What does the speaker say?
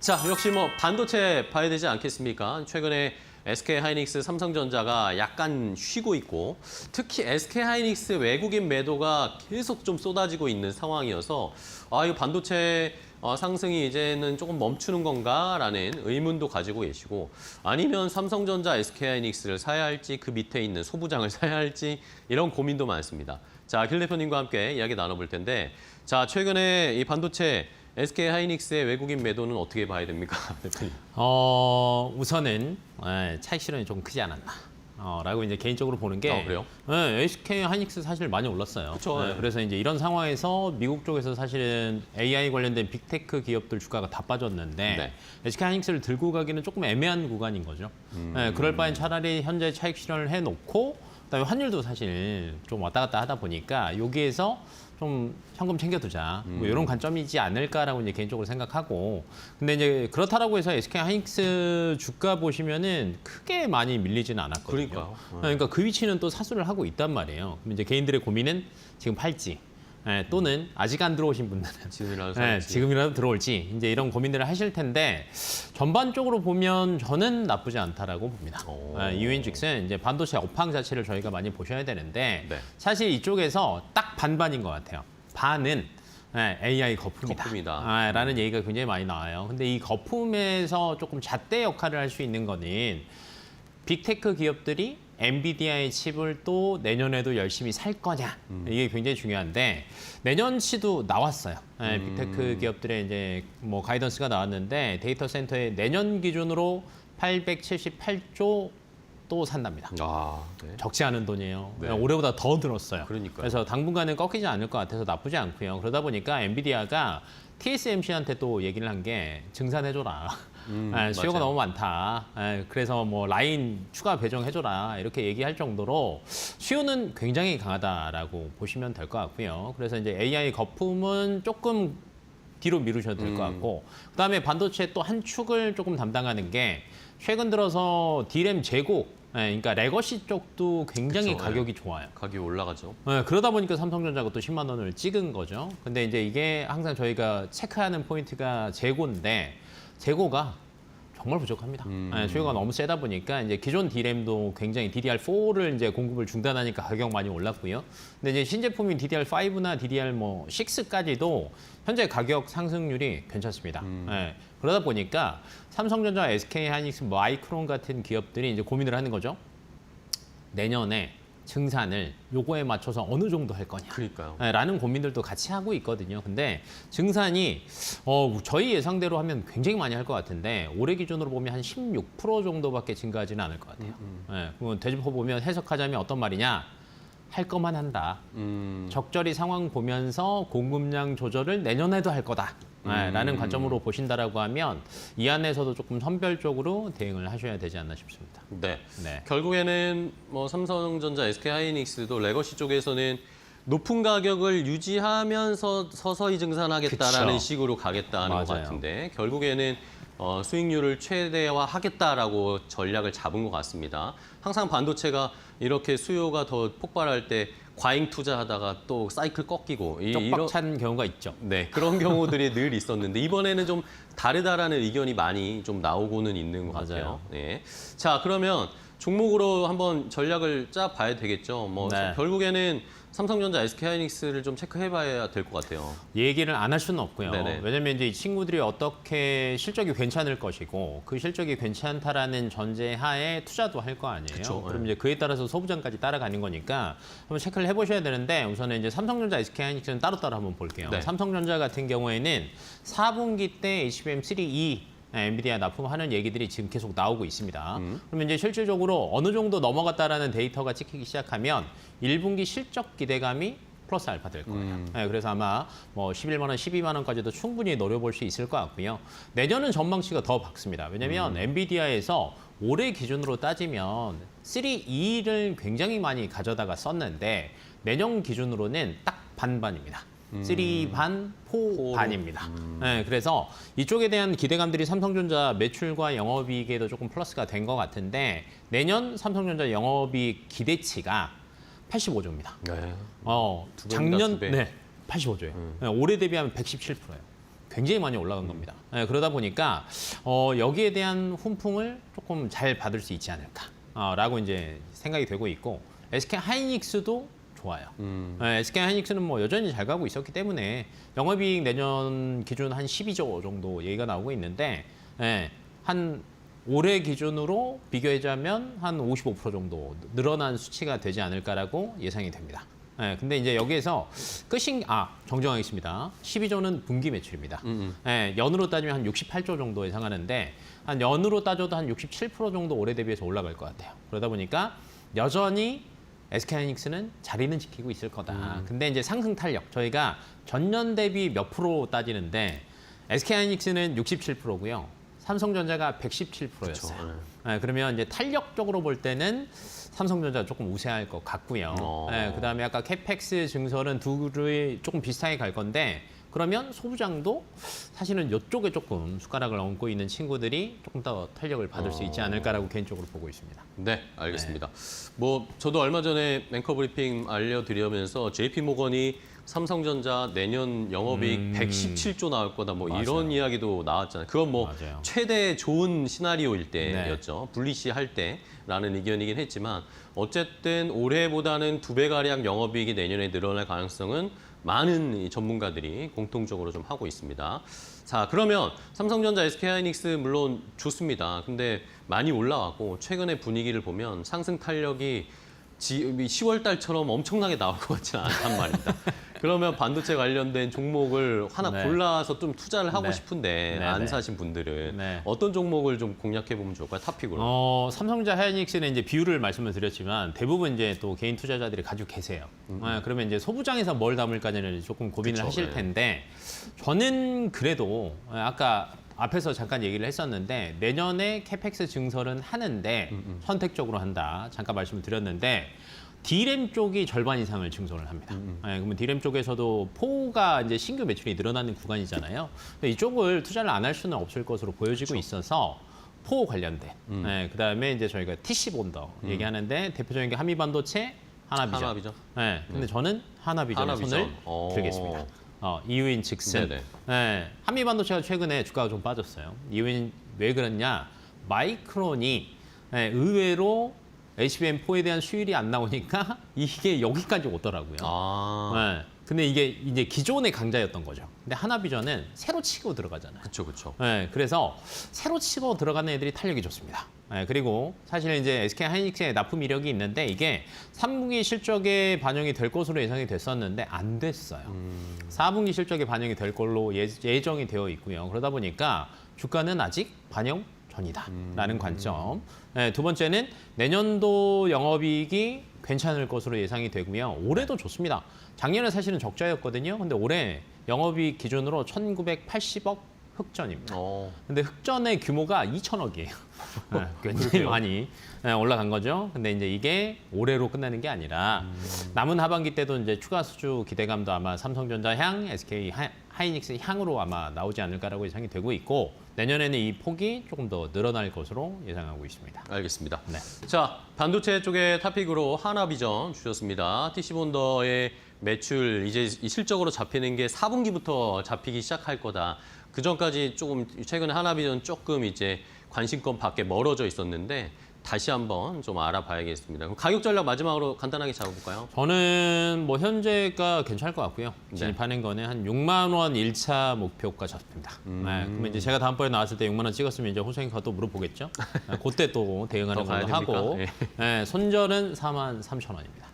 자, 역시 뭐 반도체 봐야 되지 않겠습니까? 최근에 SK하이닉스, 삼성전자가 약간 쉬고 있고 특히 SK하이닉스 외국인 매도가 계속 좀 쏟아지고 있는 상황이어서 이거 반도체 상승이 이제는 조금 멈추는 건가라는 의문도 가지고 계시고 아니면 삼성전자, SK하이닉스를 사야 할지 그 밑에 있는 소부장을 사야 할지 이런 고민도 많습니다. 자, 길 대표님과 함께 이야기 나눠볼 텐데 자, 최근에 이 반도체 SK하이닉스의 외국인 매도는 어떻게 봐야 됩니까, 대표님? 우선은 차익 실현이 좀 크지 않았나. 라고 이제 개인적으로 보는 게 그래요? SK하이닉스 사실 많이 올랐어요. 그쵸, 네. 그래서 이제 이런 상황에서 미국 쪽에서 사실은 AI 관련된 빅테크 기업들 주가가 다 빠졌는데 네. SK하이닉스를 들고 가기는 조금 애매한 구간인 거죠. 그럴 바엔 차라리 현재 차익 실현을 해놓고 그다음에 환율도 사실 좀 왔다 갔다 하다 보니까 여기에서 좀 현금 챙겨두자 뭐 이런 관점이지 않을까라고 이제 개인적으로 생각하고 근데 이제 그렇다라고 해서 SK하이닉스 주가 보시면은 크게 많이 밀리지는 않았거든요. 그러니까요. 그러니까 그 위치는 또 사수를 하고 있단 말이에요. 그럼 이제 개인들의 고민은 지금 팔지 또는 아직 안 들어오신 분들은 지금이라도 들어올지 이제 이런 고민들을 하실 텐데 전반적으로 보면 저는 나쁘지 않다라고 봅니다. 이유인즉슨 이제 반도체 업황 자체를 저희가 많이 보셔야 되는데 네. 사실 이쪽에서 딱 반반인 것 같아요. 반은 AI 거품이다. 라는 얘기가 굉장히 많이 나와요. 근데 이 거품에서 조금 잣대 역할을 할 수 있는 거는 빅테크 기업들이 엔비디아의 칩을 또 내년에도 열심히 살 거냐 이게 굉장히 중요한데 내년치도 나왔어요. 빅테크 기업들의 이제 뭐 가이던스가 나왔는데 데이터 센터에 내년 기준으로 878조 또 산답니다. 네. 적지 않은 돈이에요. 네. 올해보다 더 늘었어요. 그러니까요. 그래서 당분간은 꺾이지 않을 것 같아서 나쁘지 않고요. 그러다 보니까 엔비디아가 TSMC한테 또 얘기를 한 게 증산해줘라. 수요가 맞아요. 너무 많다. 그래서 뭐 라인 추가 배정해줘라. 이렇게 얘기할 정도로 수요는 굉장히 강하다라고 보시면 될 것 같고요. 그래서 이제 AI 거품은 조금 뒤로 미루셔도 될 것 같고 그다음에 반도체 또 한 축을 조금 담당하는 게 최근 들어서 D램 재고 그러니까 레거시 쪽도 굉장히 그쵸, 가격이 좋아요. 가격이 올라가죠. 그러다 보니까 삼성전자가 또 10만 원을 찍은 거죠. 근데 이제 이게 항상 저희가 체크하는 포인트가 재고인데 재고가 정말 부족합니다. 수요가 너무 세다 보니까 이제 기존 D램도 굉장히 DDR4를 이제 공급을 중단하니까 가격 많이 올랐고요. 근데 이제 신제품인 DDR5나 DDR6까지도 현재 가격 상승률이 괜찮습니다. 그러다 보니까 삼성전자, SK하이닉스, 마이크론 같은 기업들이 이제 고민을 하는 거죠. 내년에 증산을 요거에 맞춰서 어느 정도 할 거냐. 그러니까요. 라는 고민들도 같이 하고 있거든요. 근데 증산이 저희 예상대로 하면 굉장히 많이 할 것 같은데 올해 기준으로 보면 한 16% 정도밖에 증가하지는 않을 것 같아요. 그럼 되짚어 보면 해석하자면 어떤 말이냐. 할 것만 한다. 적절히 상황 보면서 공급량 조절을 내년에도 할 거다. 라는 관점으로 보신다라고 하면 이 안에서도 조금 선별적으로 대응을 하셔야 되지 않나 싶습니다. 네. 네. 결국에는 뭐 삼성전자, SK하이닉스도 레거시 쪽에서는 높은 가격을 유지하면서 서서히 증산하겠다라는 그쵸. 식으로 가겠다는 것 맞아요. 같은데 결국에는 수익률을 최대화하겠다라고 전략을 잡은 것 같습니다. 항상 반도체가 이렇게 수요가 더 폭발할 때 과잉 투자하다가 또 사이클 꺾이고 쪽박 찬 경우가 있죠. 네, 그런 경우들이 늘 있었는데 이번에는 좀 다르다라는 의견이 많이 좀 나오고는 있는 것 같아요. 맞아요. 네. 자, 그러면 종목으로 한번 전략을 짜 봐야 되겠죠. 뭐 네. 결국에는 삼성전자, SK하이닉스를 좀 체크해봐야 될 것 같아요. 얘기를 안 할 수는 없고요. 네네. 왜냐면 이제 이 친구들이 어떻게 실적이 괜찮을 것이고 그 실적이 괜찮다라는 전제하에 투자도 할 거 아니에요. 그쵸, 그럼 네. 이제 그에 따라서 소부장까지 따라가는 거니까 한번 체크를 해보셔야 되는데 우선은 이제 삼성전자, SK하이닉스는 따로따로 한번 볼게요. 네. 삼성전자 같은 경우에는 4분기 때 HBM3E 엔비디아 납품하는 얘기들이 지금 계속 나오고 있습니다. 그러면 이제 실질적으로 어느 정도 넘어갔다라는 데이터가 찍히기 시작하면 1분기 실적 기대감이 플러스 알파 될 거예요. 그래서 아마 뭐 11만 원, 12만 원까지도 충분히 노려볼 수 있을 것 같고요. 내년은 전망치가 더 밝습니다. 왜냐하면 엔비디아에서 올해 기준으로 따지면 3E를 굉장히 많이 가져다가 썼는데 내년 기준으로는 딱 반반입니다. 3반, 4반입니다. 그래서 이쪽에 대한 기대감들이 삼성전자 매출과 영업이익에도 조금 플러스가 된 것 같은데 내년 삼성전자 영업이익 기대치가 85조입니다. 네. 작년 두 배. 네, 85조예요. 올해 대비하면 117%예요. 굉장히 많이 올라간 겁니다. 예, 그러다 보니까 여기에 대한 훈풍을 조금 잘 받을 수 있지 않을까라고 이제 생각이 되고 있고 SK 하이닉스도 좋아요. SK 하이닉스는 뭐 여전히 잘 가고 있었기 때문에 영업이익 내년 기준 한 12조 정도 얘기가 나오고 있는데 한 올해 기준으로 비교하자면 한 55% 정도 늘어난 수치가 되지 않을까라고 예상이 됩니다. 근데 이제 여기에서 정정하겠습니다. 12조는 분기 매출입니다. 연으로 따지면 한 68조 정도 예상하는데 한 연으로 따져도 한 67% 정도 올해 대비해서 올라갈 것 같아요. 그러다 보니까 여전히 SK하이닉스는 자리는 지키고 있을 거다. 근데 이제 상승 탄력 저희가 전년 대비 몇 프로 따지는데 SK하이닉스는 67%고요. 삼성전자가 117%였어요. 그러면 이제 탄력적으로 볼 때는 삼성전자가 조금 우세할 것 같고요. 그다음에 아까 캐펙스 증설은 둘이 조금 비슷하게 갈 건데 그러면 소부장도 사실은 이쪽에 조금 숟가락을 얹고 있는 친구들이 조금 더 탄력을 받을 수 있지 않을까라고 개인적으로 보고 있습니다. 네, 알겠습니다. 뭐 저도 얼마 전에 앵커 브리핑 알려드리면서 JP모건이 삼성전자 내년 영업이익 117조 나올 거다 뭐 맞아요. 이런 이야기도 나왔잖아요. 그건 뭐 맞아요. 최대 좋은 시나리오일 때였죠. 불리시할 때라는 의견이긴 했지만 어쨌든 올해보다는 2배가량 영업이익이 내년에 늘어날 가능성은 많은 이 전문가들이 공통적으로 좀 하고 있습니다. 자, 그러면 삼성전자, SK하이닉스 물론 좋습니다. 근데 많이 올라왔고 최근의 분위기를 보면 상승 탄력이 10월 달처럼 엄청나게 나올 것 같지는 않단 말입니다. 그러면 반도체 관련된 종목을 하나 네. 골라서 좀 투자를 하고 네. 싶은데 네, 안 네. 사신 분들은 네. 어떤 종목을 좀 공략해 보면 좋을까요? 탑픽으로. 삼성전자 하이닉스는 이제 비율을 말씀을 드렸지만 대부분 이제 또 개인 투자자들이 가지고 계세요. 그러면 이제 소부장에서 뭘 담을까는 조금 고민을 그쵸, 하실 네. 텐데 저는 그래도 아까 앞에서 잠깐 얘기를 했었는데 내년에 캐펙스 증설은 하는데 선택적으로 한다. 잠깐 말씀을 드렸는데 D램 쪽이 절반 이상을 증설을 합니다. 그러면 D램 쪽에서도 포가 이제 신규 매출이 늘어나는 구간이잖아요. 이쪽을 투자를 안 할 수는 없을 것으로 보여지고 있어서 포 관련된. 그다음에 이제 저희가 TC 본더 얘기하는데 대표적인 게 한미반도체, 하나비전. 하나비전? 근데 저는 하나비전에 하나비전. 손을 들겠습니다. 이유인 즉슨. 네네. 한미반도체가 최근에 주가가 좀 빠졌어요. 이유인 왜 그랬냐? 마이크론이 의외로 HBM4에 대한 수율이 안 나오니까 이게 여기까지 오더라고요. 근데 이게 이제 기존의 강자였던 거죠. 근데 하나비전은 새로 치고 들어가잖아요. 그렇죠. 그래서 새로 치고 들어가는 애들이 탄력이 좋습니다. 그리고 사실 이제 SK 하이닉스의 납품 이력이 있는데 이게 3분기 실적에 반영이 될 것으로 예상이 됐었는데 안 됐어요. 4분기 실적에 반영이 될 걸로 예정이 되어 있고요. 그러다 보니까 주가는 아직 반영 전이다라는 관점. 두 번째는 내년도 영업이익이 괜찮을 것으로 예상이 되고요. 올해도 좋습니다. 작년에 사실은 적자였거든요. 근데 올해 영업이익 기준으로 1,980억 흑전입니다. 근데 흑전의 규모가 2,000억이에요. 굉장히 많이 올라간 거죠. 근데 이제 이게 올해로 끝나는 게 아니라 남은 하반기 때도 이제 추가 수주 기대감도 아마 삼성전자 향, SK 하이닉스 향으로 아마 나오지 않을까라고 예상이 되고 있고 내년에는 이 폭이 조금 더 늘어날 것으로 예상하고 있습니다. 알겠습니다. 네. 자, 반도체 쪽의 탑픽으로 하나비전 주셨습니다. TC본더의 매출 이제 실적으로 잡히는 게 4분기부터 잡히기 시작할 거다. 그 전까지 조금 최근에 하나비전 조금 이제 관심권 밖에 멀어져 있었는데 다시 한번 좀 알아봐야겠습니다. 그럼 가격 전략 마지막으로 간단하게 잡아볼까요? 저는 뭐 현재가 괜찮을 것 같고요. 네. 진입하는 거는 한 6만 원 1차 목표가 잡힙니다. 그러면 이제 제가 다음번에 나왔을 때 6만 원 찍었으면 이제 호성이가 또 물어보겠죠. 그때 또 대응하는 더 가야 걸로 하고 됩니까? 손절은 4만 3천 원입니다.